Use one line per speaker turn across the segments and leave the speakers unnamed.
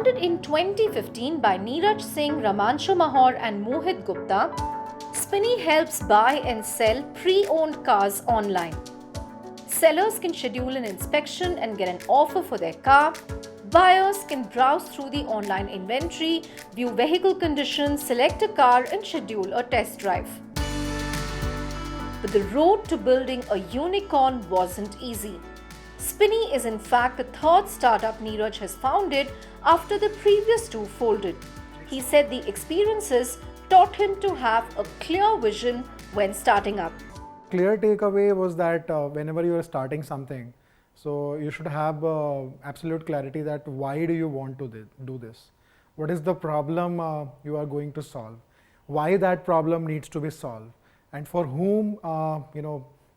Founded in 2015 by Niraj Singh, Ramanshu, Mahaur and Mohit Gupta, Spinny helps buy and sell pre-owned cars online. Sellers can schedule an inspection and get an offer for their car. Buyers can browse through the online inventory, view vehicle conditions, select a car and schedule a test drive. But the road to building a unicorn wasn't easy. Spinny is in fact the third startup Niraj has founded after the previous two folded. He said the experiences taught him to have a clear vision when starting up.
Clear takeaway was that whenever you are starting something, so you should have absolute clarity that why do you want to do this? What is the problem you are going to solve? Why that problem needs to be solved? And for whom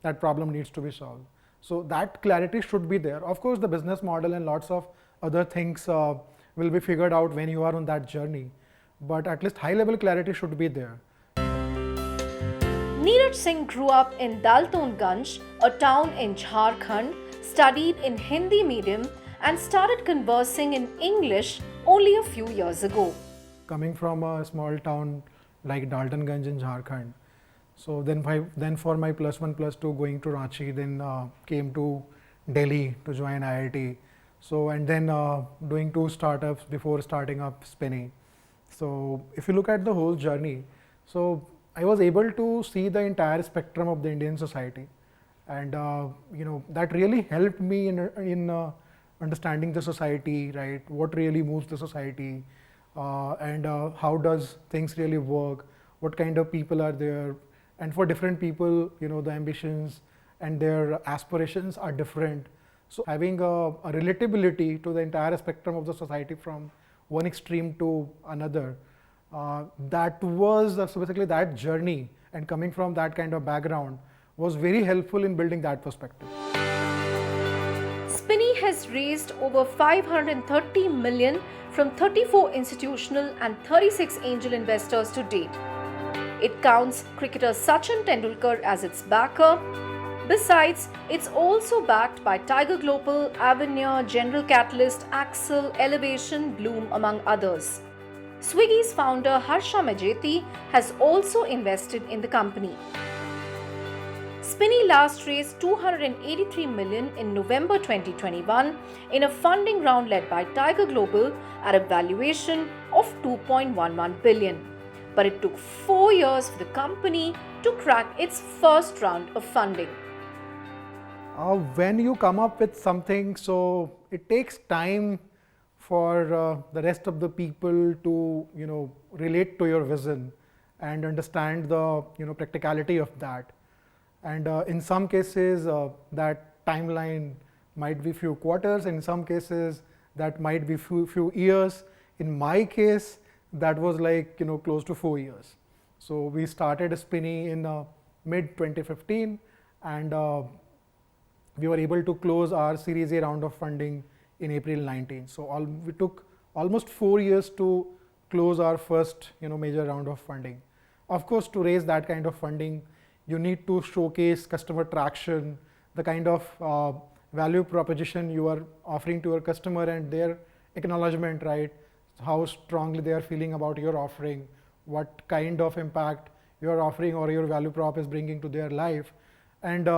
that problem needs to be solved? So that clarity should be there. Of course, the business model and lots of other things will be figured out when you are on that journey. But at least high level clarity should be there.
Niraj Singh grew up in Daltonganj, a town in Jharkhand, studied in Hindi medium and started conversing in English only a few years ago.
Coming from a small town like Daltonganj in Jharkhand, so then for my +1, +2 going to Ranchi, then came to Delhi to join IIT. So and then doing 2 startups before starting up Spinny. So if you look at the whole journey, so I was able to see the entire spectrum of the Indian society, and that really helped me in understanding the society, right? What really moves the society, and how does things really work? What kind of people are there? And for different people, the ambitions and their aspirations are different. So having a relatability to the entire spectrum of the society from one extreme to another, that was so basically that journey, and coming from that kind of background was very helpful in building that perspective.
Spinny has raised over 530 million from 34 institutional and 36 angel investors to date. It counts cricketer Sachin Tendulkar as its backer. Besides, it's also backed by Tiger Global, Avenir, General Catalyst, Axel, Elevation, Bloom, among others. Swiggy's founder Harsha Majeti has also invested in the company. Spinny last raised 283 million in November 2021 in a funding round led by Tiger Global at a valuation of 2.11 billion. But it took 4 years for the company to crack its first round of funding.
When you come up with something, so it takes time for the rest of the people to relate to your vision and understand the practicality of that. And in some cases that timeline might be few quarters, in some cases that might be few years. In my case, that was like close to 4 years. So we started Spinny in mid 2015, and we were able to close our Series A round of funding in April 19. So we took almost 4 years to close our first major round of funding. Of course, to raise that kind of funding, you need to showcase customer traction, the kind of value proposition you are offering to your customer and their acknowledgement, right? How strongly they are feeling about your offering, what kind of impact your offering or your value prop is bringing to their life. And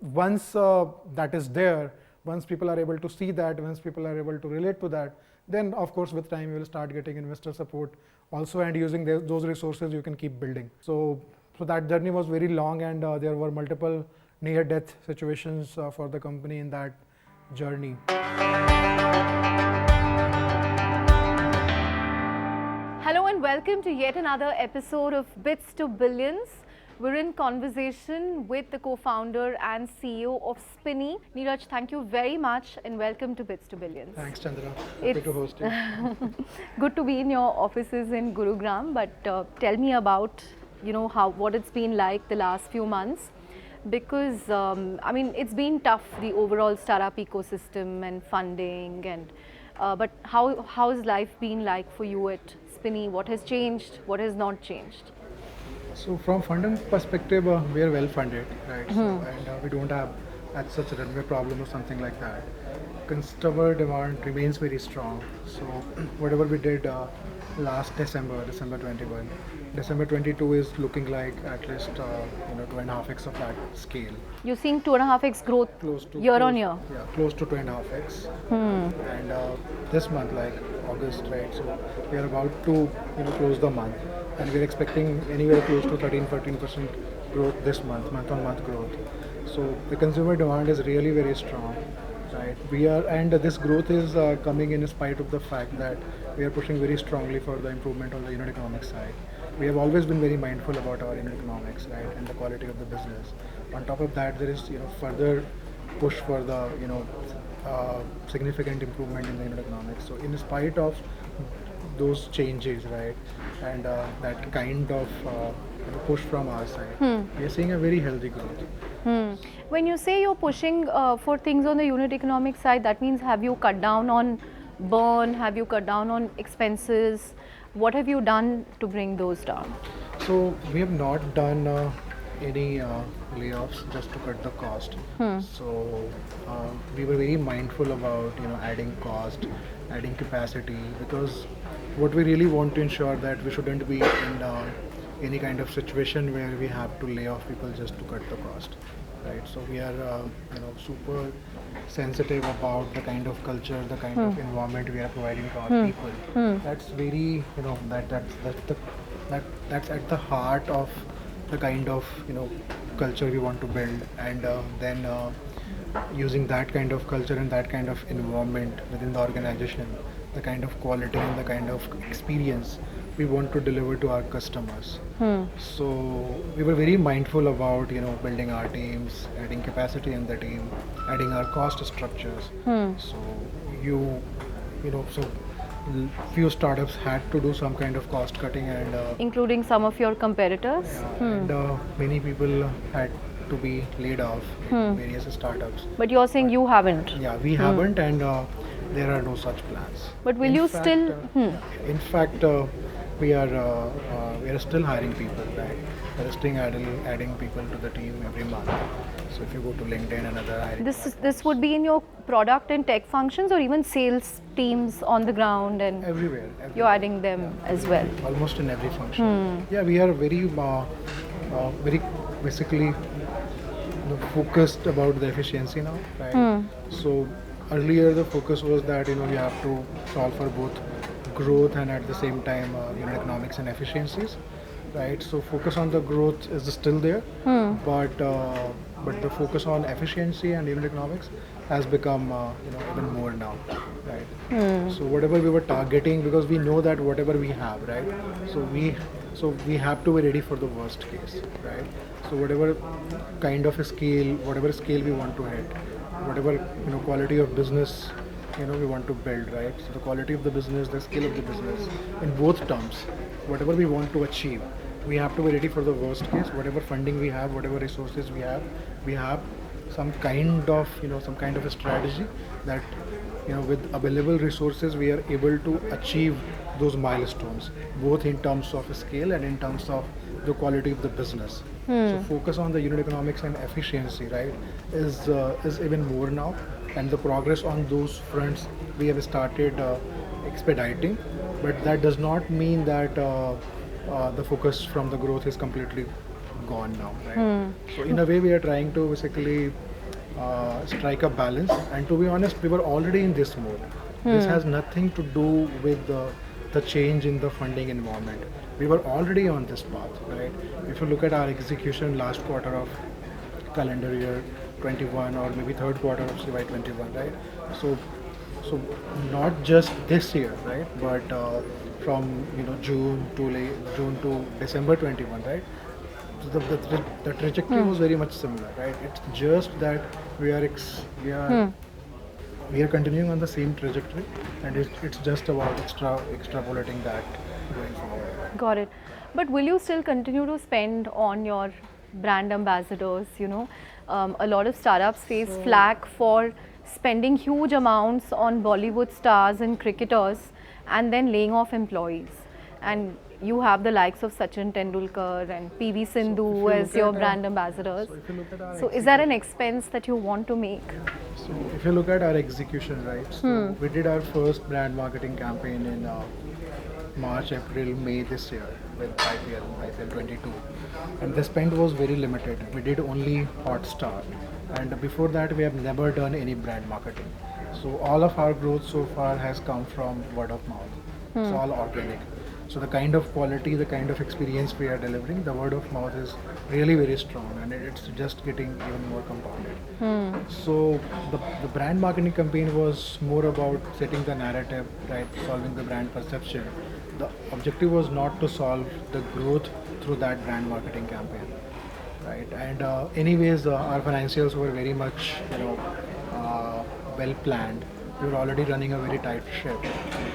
once that is there, once people are able to see that, once people are able to relate to that, then of course with time you will start getting investor support also, and using those resources you can keep building. So that journey was very long, and there were multiple near-death situations for the company in that journey.
Hello and welcome to yet another episode of Bits to Billions. We're in conversation with the co-founder and CEO of Spinny. Niraj, thank you very much and welcome to Bits to Billions.
Thanks, Chandra. Happy to host you.
Good to be in your offices in Gurugram, but tell me about what it's been like the last few months, because it's been tough, the overall startup ecosystem and funding, and but how's life been like for you at Spinny? What has changed? What has not changed?
So from funding perspective, we are well funded, right? So, and we don't have such a runway problem or something like that. customer demand remains very strong. So whatever we did last December 21, December 22 is looking like at least 2.5x of that scale.
You're seeing 2.5x growth
Close to
year on
close-
year.
Yeah, close to 2.5x. And this month, like August, right? So we are about to close the month, and we're expecting anywhere close to 13-14% growth this month on month growth. So the consumer demand is really very strong. Right, and this growth is coming in spite of the fact that we are pushing very strongly for the improvement on the unit economics side. We have always been very mindful about our unit economics, right, and the quality of the business. On top of that, there is further push for the significant improvement in the unit economics. So in spite of those changes, right, and that kind of push from our side, we are seeing a very healthy growth.
When you say you're pushing for things on the unit economic side, that means have you cut down on burn? Have you cut down on expenses? What have you done to bring those down?
So we have not done any layoffs just to cut the cost. So we were very mindful about adding cost, adding capacity, because what we really want to ensure that we shouldn't be in any kind of situation where we have to lay off people just to cut the cost. Right, so we are super sensitive about the kind of culture, the kind of environment we are providing to our people. That's very that's at the heart of the kind of culture we want to build, and then using that kind of culture and that kind of environment within the organization, the kind of quality and the kind of experience we want to deliver to our customers. So we were very mindful about building our teams, adding capacity in the team, adding our cost structures. So few startups had to do some kind of cost cutting, and
Including some of your competitors?
and many people had to be laid off in various startups.
But you're saying you haven't.
Yeah, we haven't, and there are no such plans.
But will
In
you
fact,
still?
In fact, we are still hiring people, right? We are still adding people to the team every month. So if you go to LinkedIn and other hiring
This would be in your product and tech functions, or even sales teams on the ground, and
everywhere.
you're adding them as well.
Almost in every function. Yeah, we are very basically focused about the efficiency now, right? So earlier the focus was that we have to solve for both growth and at the same time unit economics and efficiencies, right? So focus on the growth is still there, but the focus on efficiency and unit economics has become even more now, right? So whatever we were targeting, because we know that whatever we have, right? So we have to be ready for the worst case, right? So whatever kind of a scale, whatever scale we want to hit, whatever quality of business we want to build, right? So the quality of the business, the scale of the business, in both terms, whatever we want to achieve, we have to be ready for the worst case. Whatever funding we have, whatever resources we have some kind of a strategy that with available resources we are able to achieve those milestones, both in terms of scale and in terms of the quality of the business. So focus on the unit economics and efficiency, right, is even more now, and the progress on those fronts we have started expediting, but that does not mean that the focus from the growth is completely gone now, right? So in a way we are trying to basically strike a balance, and to be honest, we were already in this mode. This has nothing to do with the change in the funding environment. We were already on this path, right? If you look at our execution last quarter of calendar year 21, or maybe third quarter of CY 21, right? So not just this year, right? But from June to December 21, right? So the trajectory was very much similar, right? It's just that we are continuing on the same trajectory, and it's just about extrapolating that going forward.
Got it. But will you still continue to spend on your brand ambassadors? A lot of startups face flack for spending huge amounts on Bollywood stars and cricketers and then laying off employees. And you have the likes of Sachin Tendulkar and PV Sindhu as your brand ambassadors.
So if you look at our
So is that an expense that you want to make?
So if you look at our execution, right? So we did our first brand marketing campaign in March, April, May this year with IPL 22, and the spend was very limited. We did only Hotstar, and before that we have never done any brand marketing. So all of our growth so far has come from word of mouth. It's all organic. So the kind of quality, the kind of experience we are delivering, the word of mouth is really very strong, and it's just getting even more compounded. So the brand marketing campaign was more about setting the narrative, right, solving the brand perception. The objective was not to solve the growth through that brand marketing campaign, right? And anyways, our financials were very much, well planned. We were already running a very tight ship.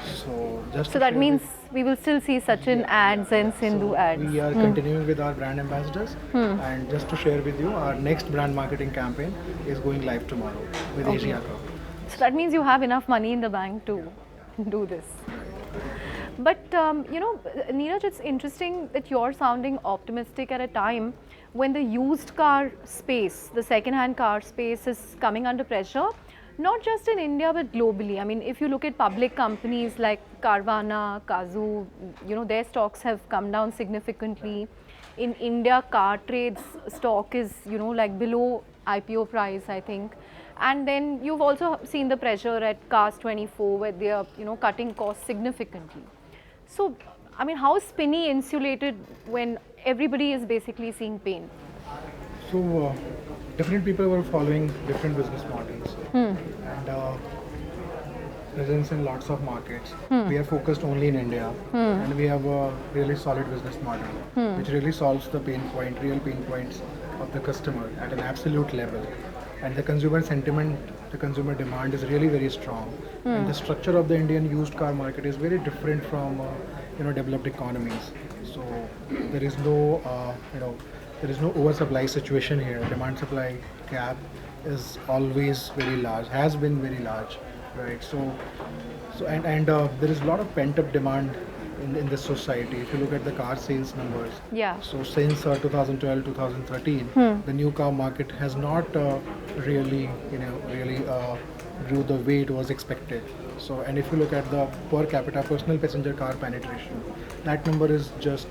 So just
So
to
that
share
means
with-
we will still see Sachin ads and Sindhu
so
ads.
we are continuing with our brand ambassadors, and just to share with you, our next brand marketing campaign is going live tomorrow with Asia Cup.
So that means you have enough money in the bank to do this. But Neeraj, it's interesting that you're sounding optimistic at a time when the used car space, the second-hand car space, is coming under pressure. Not just in India but globally. I mean, if you look at public companies like Carvana, Kazoo, their stocks have come down significantly. In India, car trades stock is like below IPO price, I think. And then you've also seen the pressure at Cars 24 where they are cutting costs significantly. So, I mean, how is Spinny insulated when everybody is basically seeing pain?
So different people were following different business models, and presence in lots of markets. We are focused only in India, and we have a really solid business model, which really solves the real pain points of the customer at an absolute level. And the consumer sentiment, the consumer demand is really very strong. And the structure of the Indian used car market is very different from developed economies. So there is no oversupply situation here. Demand supply gap is always very large, has been very large, right? And there is a lot of pent up demand in this society. If you look at the car sales numbers,
Yeah.
so since 2012, 2013, the new car market has not really grew the way it was expected. So, and if you look at the per capita personal passenger car penetration, that number is just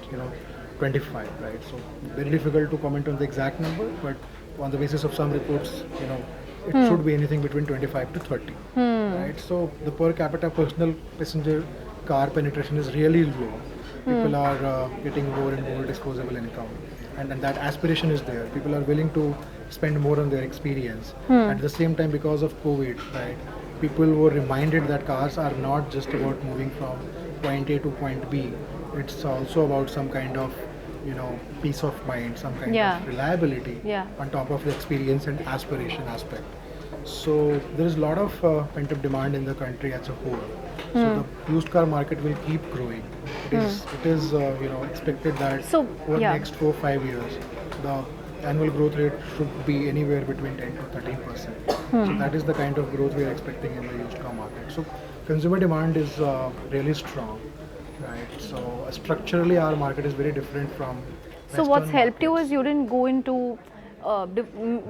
25, right? So very difficult to comment on the exact number, but on the basis of some reports, it should be anything between 25 to 30, right? So the per capita personal passenger car penetration is really low. People are getting more and more disposable income, and that aspiration is there. People are willing to spend more on their experience. At the same time, because of COVID, right, people were reminded that cars are not just about moving from point A to point B. It's also about some kind of peace of mind, some kind of reliability on top of the experience and aspiration aspect. So there is a lot of pent-up demand in the country as a whole. So the used car market will keep growing. It is expected that over the next 4-5 years, the annual growth rate should be anywhere between 10 to 13%. So that is the kind of growth we are expecting in the used car market. So consumer demand is really strong, right? So structurally, our market is very different from.
So what's helped you is you didn't go into.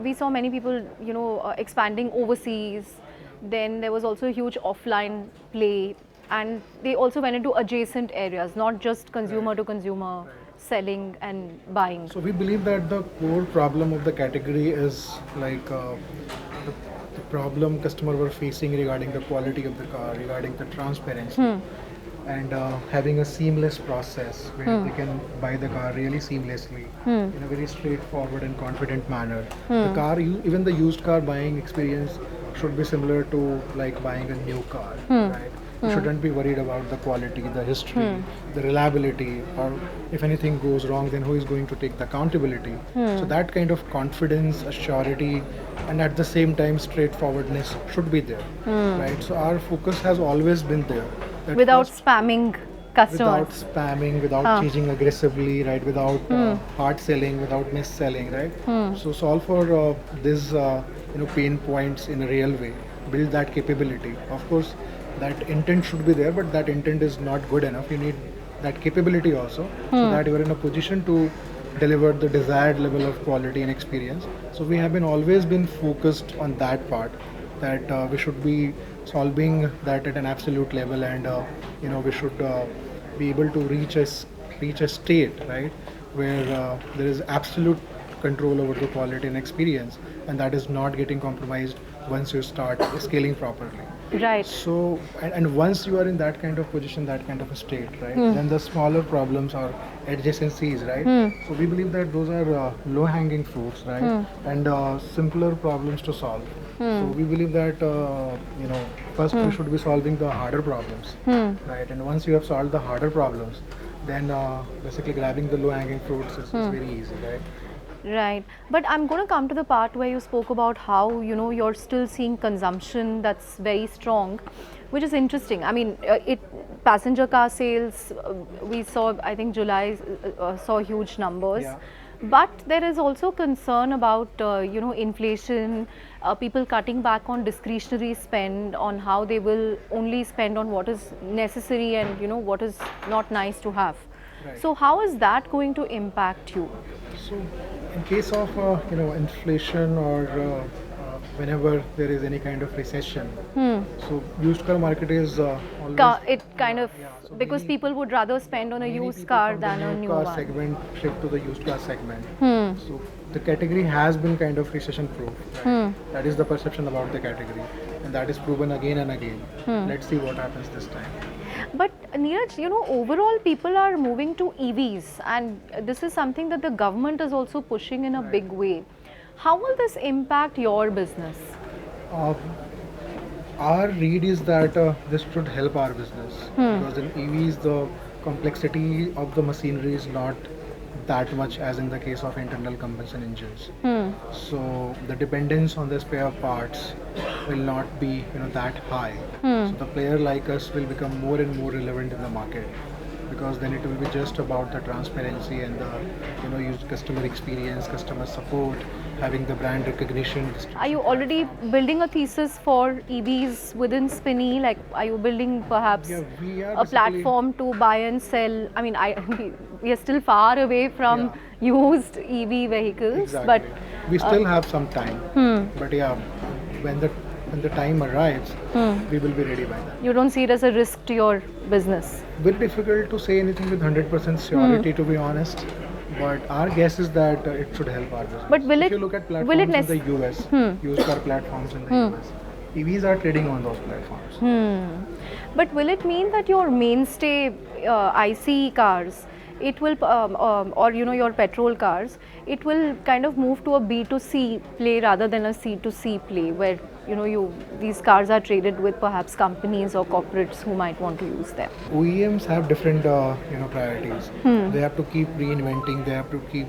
We saw many people, expanding overseas. Then there was also a huge offline play, and they also went into adjacent areas, not just consumer to consumer selling and buying.
So we believe that the core problem of the category is like the problem customer were facing regarding the quality of the car, regarding the transparency, and having a seamless process where they can buy the car really seamlessly in a very straightforward and confident manner. The car, even the used car buying experience should be similar to like buying a new car, right? You shouldn't be worried about the quality, the history, the reliability, or if anything goes wrong, then who is going to take the accountability? So that kind of confidence, surety, and at the same time straightforwardness should be there, right? So our focus has always been there. That
Without
first,
spamming customers.
without spamming, without changing aggressively, right? Without hard selling, without miss selling, right? So solve for these pain points in a real way. Build that capability. Of course, that intent should be there, but that intent is not good enough. You need that capability also, so that you are in a position to deliver the desired level of quality and experience. So we have always been focused on that part. that we should be solving that at an absolute level, and we should be able to reach a state, right, where there is absolute control over the quality and experience, and that is not getting compromised once you start scaling properly.
Right.
So, and once you are in that kind of position, that kind of a state, right, then the smaller problems or adjacencies, right? So we believe that those are low-hanging fruits, right, and simpler problems to solve. So we believe that first we should be solving the harder problems, right? And once you have solved the harder problems, then basically grabbing the low-hanging fruits is very easy, right?
Right, but I'm going to come to the part where you spoke about how you're still seeing consumption that's very strong, which is interesting. I mean, passenger car sales, we saw, I think July saw huge numbers.
Yeah.
But there is also concern about inflation, people cutting back on discretionary spend, on how they will only spend on what is necessary and what is not nice to have.
Right.
So how is that going to impact you?
So, in case of inflation or whenever there is any kind of recession, so used car market is always
It kind of,
so
because
many-
people would rather spend on a
many
used
people
car
from the
than a
new
new
car
one.
segment shift to the used car segment. So the category has been kind of recession proof. Right? That is the perception about the category, and that is proven again and again. Let's see what happens this time.
But Niraj, overall people are moving to EVs, and this is something that the government is also pushing in a big way. How will this impact your business?
Uh, our read is that this should help our business, because in EVs the complexity of the machinery is not that much as in the case of internal combustion engines. So the dependence on the spare parts will not be that high. So the player like us will become more and more relevant in the market, because then it will be just about the transparency and the use customer experience, customer support, having the brand recognition.
Are you already building a thesis for EVs within Spinny? Like, are you building perhaps
Yeah, we are
a
basically-
platform to buy and sell? I mean, we are still far away from used EV vehicles,
Exactly.
but
We still have some time. But yeah, when the time arrives, we will be ready by then.
you don't see it as a risk to your business.
Very difficult to say anything with 100% surety, to be honest. But our guess is that it should help our business.
But will
if
it-
you look at
will it
platforms in the US, used car platforms in the US, EVs are trading on those platforms.
But will it mean that your mainstay ICE cars, it will, or your petrol cars, it will kind of move to a B2C play rather than a C2C play, where these cars are traded with perhaps companies or corporates who might want to use them?
OEMs have different priorities. They have to keep reinventing. They have to keep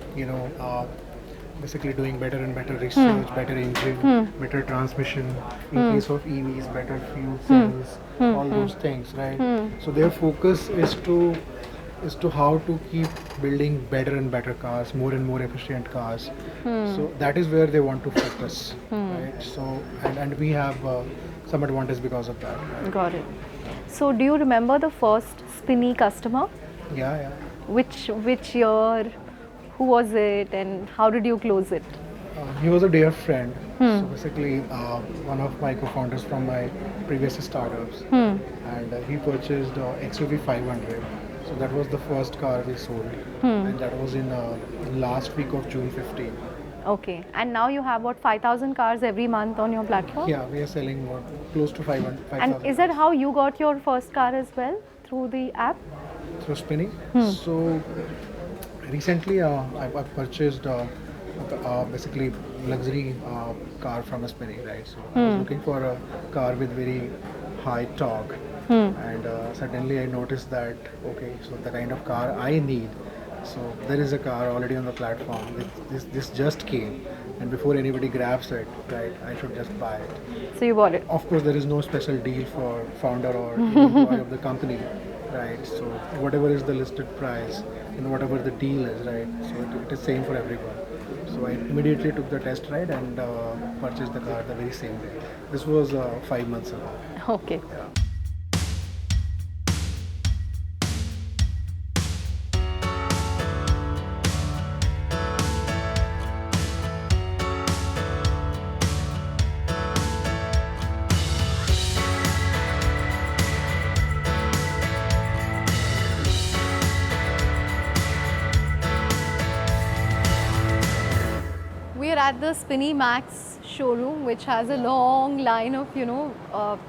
basically doing better and better research, better engine, better transmission. In case of EVs, better fuel cells, all those things, right? So their focus is to how to keep building better and better cars, more and more efficient cars. So that is where they want to focus, right? So and we have some advantage because of that. Right?
Got it. So do you remember the first Spinny customer?
Yeah.
Which year? Who was it, and how did you close it?
He was a dear friend. So basically, one of my co-founders from my previous startups, and he purchased XUV 500. So that was the first car we sold, and that was in last week of June 15.
Okay, and now you have what, 5,000 cars every month on your platform?
Yeah, we are selling more, close to 500.
And
5,000
is that how you got your first car as well, through the app?
through Spinny. So recently, I purchased basically luxury car from a Spinny, right? So I was looking for a car with very high torque, and suddenly I noticed that okay, so the kind of car I need. So there is a car already on the platform. This just came, and before anybody grabs it, right, I should just buy it.
So you bought it.
Of course, there is no special deal for founder or employee of the company, right? So whatever is the listed price and whatever the deal is, right? So it is same for everyone. So I immediately took the test ride and purchased the car the very same day. This was 5 months ago.
Okay.
at the Spinny Max showroom, which has a long line of,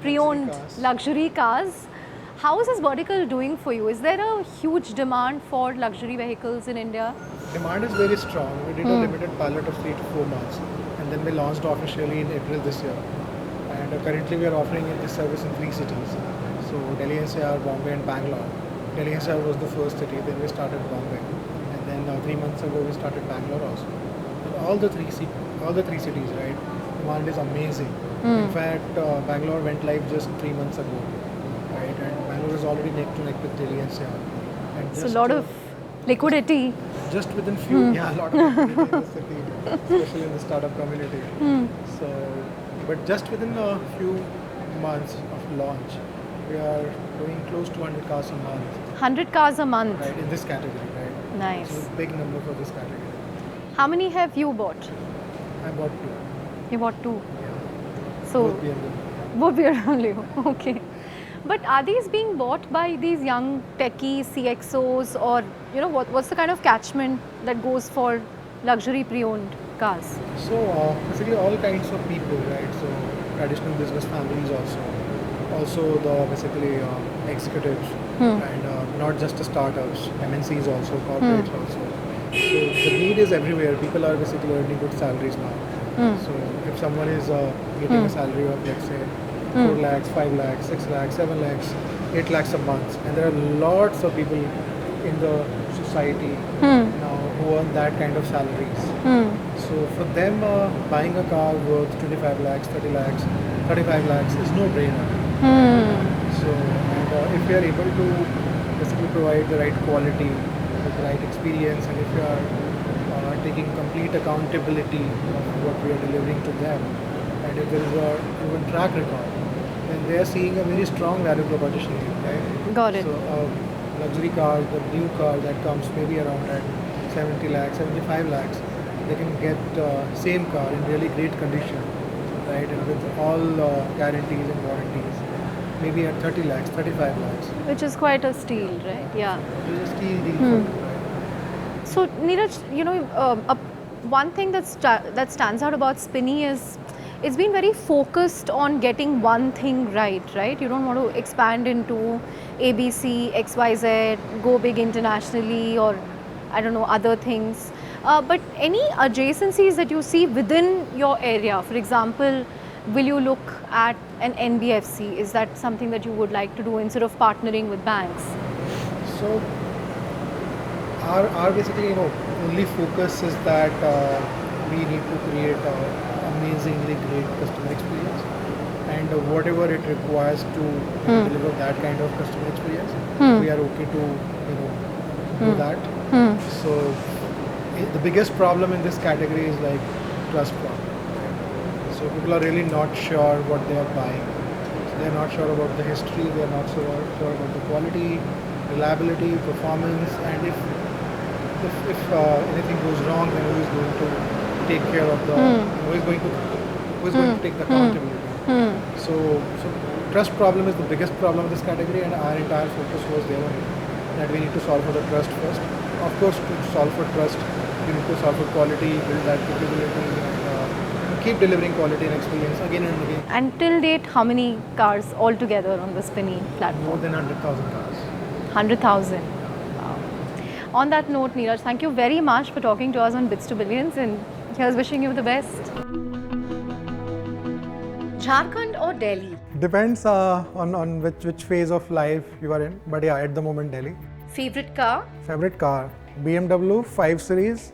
pre-owned
cars.
luxury cars. How is this vertical doing for you? Is there a huge demand for luxury vehicles in India?
Demand is very strong. We did a limited pilot of 3 to 4 months, and then we launched officially in April this year. And currently we are offering this service in 3 cities. So Delhi NCR, Bombay and Bangalore. Delhi NCR was the first city, then we started Bombay. And then 3 months ago we started Bangalore also. And all the three cities, right? Demand is amazing. In fact, Bangalore went live just 3 months ago, right? And Bangalore is already neck to neck with Delhi NCR. And
So a lot of liquidity.
just within few, a lot of liquidity in the city, especially in the startup community. So, but just within a few months of launch, we are doing close to 100 cars a month,
100 cars a month.
right? In this category, right?
Nice.
So big number for this category.
How many have you bought?
I bought 2.
You bought 2.
Yeah.
So
Both BMW.
both BMW. Okay. But are these being bought by these young techies, CXOs, or what's the kind of catchment that goes for luxury pre-owned cars?
So basically all kinds of people, right? So traditional business families also the basically executives, and not just the startups, MNCs also, corporates also. So the need is everywhere. People are basically earning good salaries now. So if someone is getting a salary of, let's say, 4 lakhs, 5 lakhs, 6 lakhs, 7 lakhs, 8 lakhs a month, and there are lots of people in the society now who earn that kind of salaries. So for them, buying a car worth 25 lakhs, 30 lakhs, 35 lakhs is no brainer. So, and if we are able to basically provide the right quality, the right experience, and if we are taking complete accountability of what we are delivering to them, and if there is a proven track record, then they are seeing a very strong value proposition, right?
Got it.
So, luxury car, the new car that comes maybe around at 70 lakhs, 75 lakhs, they can get same car in really great condition, right? And with all guarantees and warranties, maybe at 30 lakhs, 35 lakhs.
Which is quite a steal, right? Yeah.
It is a steal deal for them, right?
So Niraj, one thing that stands out about Spinny is it's been very focused on getting one thing right? You don't want to expand into ABC, XYZ, go big internationally, or I don't know, other things. But any adjacencies that you see within your area, for example, will you look at an NBFC? Is that something that you would like to do instead of partnering with banks?
So our basically only focus is that we need to create amazingly great customer experience, and whatever it requires to deliver that kind of customer experience, we are okay to do that. So the biggest problem in this category is like trust problem. Right? So people are really not sure what they are buying. So they are not sure about the history. They are not sure about the quality, reliability, performance, and if anything goes wrong, then who is going to take care of the who is going to take the accountability. So trust problem is the biggest problem in this category, and our entire focus was there on it, that we need to solve for the trust first. Of course, to solve for trust, we need to solve for quality, build that capability, and keep delivering quality and experience again and again.
And till date, how many cars altogether on the Spinny platform?
More than 100,000 cars.
100,000. Wow. On that note, Niraj, thank you very much for talking to us on Bits to Billions, and here's wishing you the best.
Jharkhand or Delhi?
Depends on which phase of life you are in, but yeah, at the moment Delhi.
Favorite car?
Favorite car, BMW 5 Series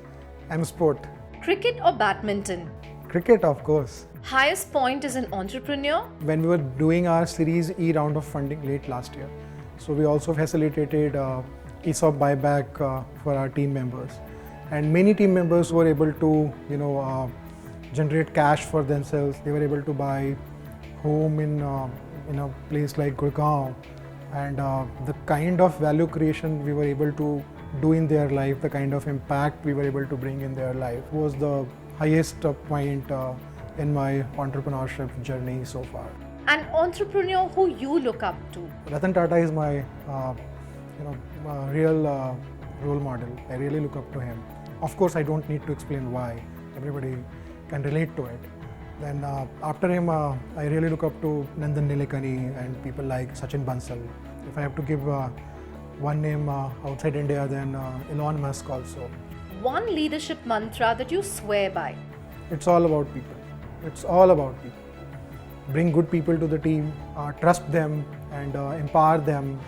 M Sport.
Cricket or badminton?
Cricket, of course.
Highest point as an entrepreneur?
When we were doing our Series E round of funding late last year, so we also facilitated ESOP buyback for our team members, and many team members were able to generate cash for themselves. They were able to buy home in a place like Gurgaon, and the kind of value creation we were able to do in their life, the kind of impact we were able to bring in their life was the highest point in my entrepreneurship journey so far.
An entrepreneur who you look up to?
Ratan Tata is my real role model. I really look up to him. Of course, I don't need to explain why. Everybody can relate to it. Then after him, I really look up to Nandan Nilekani and people like Sachin Bansal. If I have to give one name outside India, then Elon Musk also.
One leadership mantra that you swear by.
It's all about people. It's all about people. Bring good people to the team, trust them and empower them.